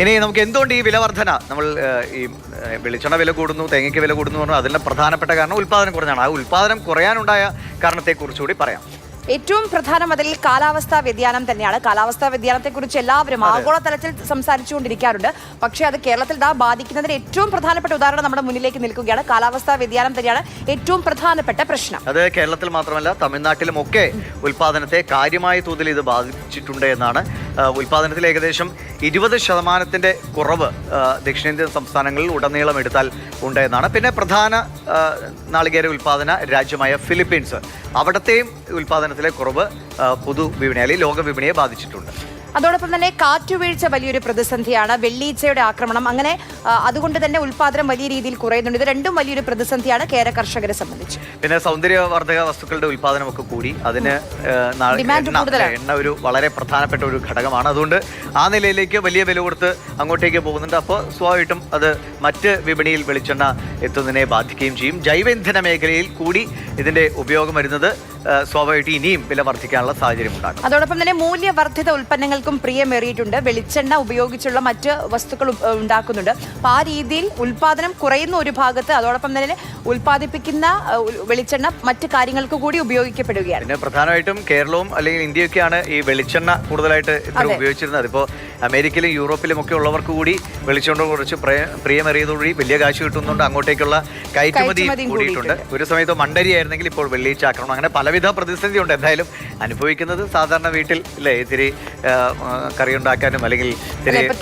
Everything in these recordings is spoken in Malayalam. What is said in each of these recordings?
ഇനി നമുക്ക് എന്തുകൊണ്ട് ഈ വില വർധന നമ്മൾ ഈ വെളിച്ചെണ്ണ വില കൂടുന്നു, തേങ്ങയ്ക്ക് വില കൂടുന്നു പറഞ്ഞാൽ അതിൻ്റെ പ്രധാനപ്പെട്ട കാരണം ഉൽപ്പാദനം കുറഞ്ഞാണ്. ആ ഉൽപ്പാദനം കുറയാനുണ്ടായ കാരണത്തെക്കുറിച്ചുകൂടി പറയാം. ഏറ്റവും പ്രധാനം അതിൽ കാലാവസ്ഥാ വ്യതിയാനം തന്നെയാണ്. കാലാവസ്ഥാ വ്യതിയാനത്തെക്കുറിച്ച് എല്ലാവരും ആഗോളതലത്തിൽ സംസാരിച്ചുകൊണ്ടിരിക്കാറുണ്ട്. പക്ഷേ അത് കേരളത്തിൽ ബാധിക്കുന്നതിന് ഏറ്റവും പ്രധാനപ്പെട്ട ഉദാഹരണം നമ്മുടെ മുന്നിലേക്ക് നിൽക്കുകയാണ്. കാലാവസ്ഥാ വ്യതിയാനം തന്നെയാണ് ഏറ്റവും പ്രധാനപ്പെട്ട പ്രശ്നം. അത് കേരളത്തിൽ മാത്രമല്ല തമിഴ്നാട്ടിലും ഒക്കെ ഉൽപ്പാദനത്തെ കാര്യമായ തോതിൽ ഇത് ബാധിച്ചിട്ടുണ്ട് എന്നാണ്. ഉൽപ്പാദനത്തിൽ ഏകദേശം 20% കുറവ് ദക്ഷിണേന്ത്യൻ സംസ്ഥാനങ്ങളിൽ ഉടനീളം എടുത്താൽ ഉണ്ട് എന്നാണ്. പിന്നെ പ്രധാന നാളികേര ഉൽപ്പാദന രാജ്യമായ ഫിലിപ്പീൻസ്, അവിടത്തെയും ഉൽപ്പാദനത്തിലെ കുറവ് പൊതുവിപണി അല്ലെങ്കിൽ ലോകവിപണിയെ ബാധിച്ചിട്ടുണ്ട്. അതോടൊപ്പം തന്നെ കാറ്റുവീഴ്ച വലിയൊരു പ്രതിസന്ധിയാണ്. വെള്ളീച്ചയുടെ ആക്രമണം, അങ്ങനെ അതുകൊണ്ട് തന്നെ ഉൽപ്പാദനം വലിയ രീതിയിൽ കുറയുന്നുണ്ട്. ഇത് രണ്ടും വലിയൊരു പ്രതിസന്ധിയാണ് കേര കർഷകരെ സംബന്ധിച്ച്. പിന്നെ സൗന്ദര്യവർദ്ധക വസ്തുക്കളുടെ ഉൽപ്പാദനമൊക്കെ കൂടി, അതിന് എണ്ണ ഒരു വളരെ പ്രധാനപ്പെട്ട ഒരു ഘടകമാണ്. അതുകൊണ്ട് ആ നിലയിലേക്ക് വലിയ വില കൊടുത്ത് അങ്ങോട്ടേക്ക് പോകുന്നുണ്ട്. അപ്പോൾ സ്വാഭാവികമായിട്ടും അത് മറ്റ് വിപണിയിൽ വെളിച്ചെണ്ണ എത്തുന്നതിനെ ബാധിക്കുകയും ചെയ്യും. ജൈവ ഇന്ധന മേഖലയിൽ കൂടി ഇതിന്റെ ഉപയോഗം വരുന്നത് സ്വാഭാവികമായിട്ട് ഇനിയും വില വർദ്ധിക്കാനുള്ള സാഹചര്യം ഉണ്ടാകും. അതോടൊപ്പം തന്നെ മൂല്യവർദ്ധിത ഉൽപ്പന്നങ്ങൾക്കും പ്രിയമേറിയിട്ടുണ്ട്. വെളിച്ചെണ്ണ ഉപയോഗിച്ചുള്ള മറ്റ് വസ്തുക്കൾ ഉണ്ടാക്കുന്നുണ്ട്. അപ്പോൾ ആ രീതിയിൽ ഉൽപ്പാദനം കുറയുന്ന ഒരു ഭാഗത്ത്, അതോടൊപ്പം തന്നെ ഉൽപ്പാദിപ്പിക്കുന്ന വെളിച്ചെണ്ണ മറ്റ് കാര്യങ്ങൾക്ക് കൂടി ഉപയോഗിക്കപ്പെടുകയാണ്. പിന്നെ പ്രധാനമായിട്ടും കേരളവും അല്ലെങ്കിൽ ഇന്ത്യയൊക്കെയാണ് ഈ വെളിച്ചെണ്ണ കൂടുതലായിട്ട് ഇത്ര ഉപയോഗിച്ചിരുന്നത്. ഇപ്പോൾ അമേരിക്കയിലും യൂറോപ്പിലും ഒക്കെ ഉള്ളവർക്ക് കൂടി വെളിച്ചെണ്ണ കുറച്ച് പ്രിയമേറിയതോടുകൂടി വലിയ കാശ് കിട്ടുന്നുണ്ട്. അങ്ങോട്ടേക്കുള്ള കയറ്റുമതി കൂടിയിട്ടുണ്ട്. ഒരു സമയത്ത് മണ്ടരി ആയിരുന്നെങ്കിൽ ഇപ്പോൾ വെള്ളീച്ച ആക്രമണം, അങ്ങനെ പലവിധ പ്രതിസന്ധി ഉണ്ട്. എന്തായാലും അനുഭവിക്കുന്നത് സാധാരണ വീട്ടിൽ അല്ലേ ഇത്തിരി കറി ഉണ്ടാക്കാനും അല്ലെങ്കിൽ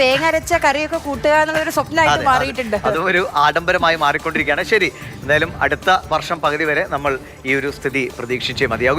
തേങ്ങ അരച്ച കറിയൊക്കെ കൂട്ടുക എന്നുള്ളൊരു സ്വപ്നമായിട്ട് മാറിയിട്ടുണ്ട്. അതും ഒരു ആഡംബരമായി മാറിക്കൊണ്ടിരിക്കുകയാണ്. ശരി, എന്തായാലും അടുത്ത വർഷം പകുതി വരെ നമ്മൾ ഈ ഒരു സ്ഥിതി പ്രതീക്ഷിച്ചേ മതിയാകും.